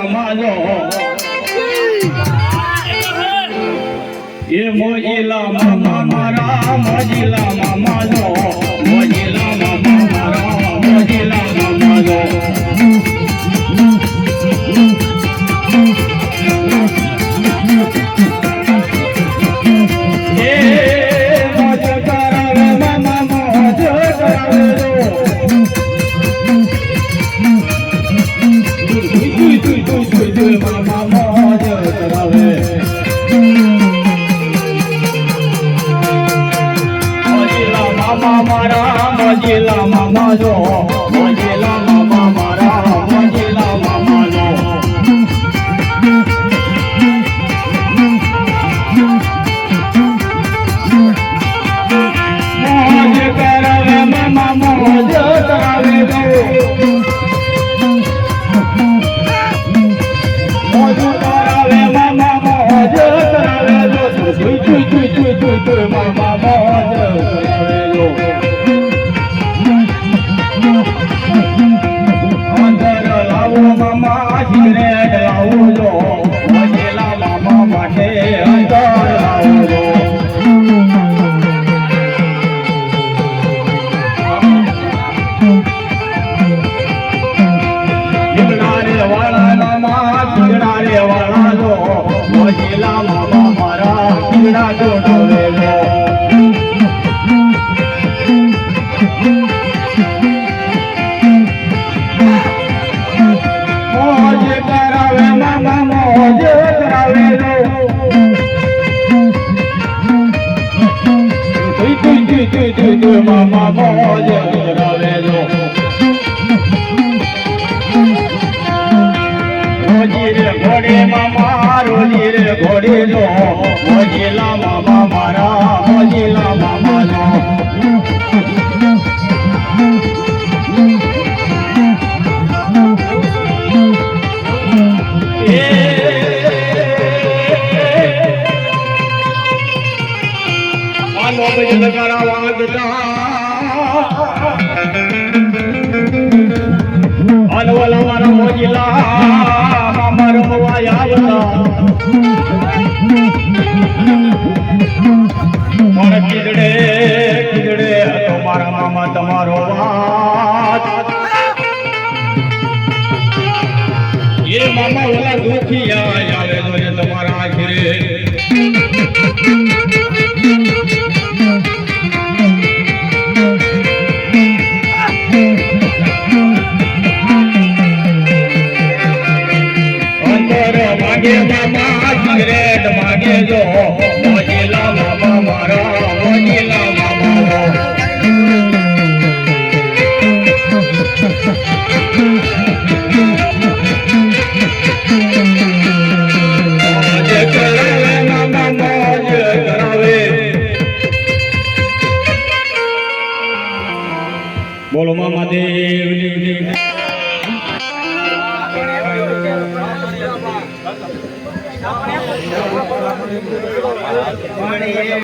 માલો એ મોજીલા મામા મારા મોજીલા મામાલો મોજીલા મામા મારા મોજીલા મામાલો મોજીલા મામા જો મોજીલા મામા મારા મોજીલા મામા જો મોજ કરાવે મામા મોજ કરાવે મોજ કરાવે મામા મોજ કરાવે મામા મોજ કરાવે મામા સિગરેટ લાવજો મોજીલા મામા માટે અંદર લાવજો સિગડારે વાળા મામા સિગડારે વાળા જો મોજીલા મામા મારા સિગડા જોડવેલો મામા મોજ કરાવેલો રોજી રે ઘોડે મામા રોજી રે ઘોડે લો મોજીલા મામા મારા મોજીલા મામા લો લગારા વાગતા અનવલા મારા મોજીલા મામા રમવા આવતા મારા કીધડે કીધડે હતો મારા મામા તમારો વાત એ મામા ઓલા દુખી આવે તો તમારા આખરે મામા સિગરેટ માગે જો મોજીલા મામા મારા મોજીલા મામા મોજ કરાવે મામા મોજ કરાવે બોલો મામા દેવની પાણી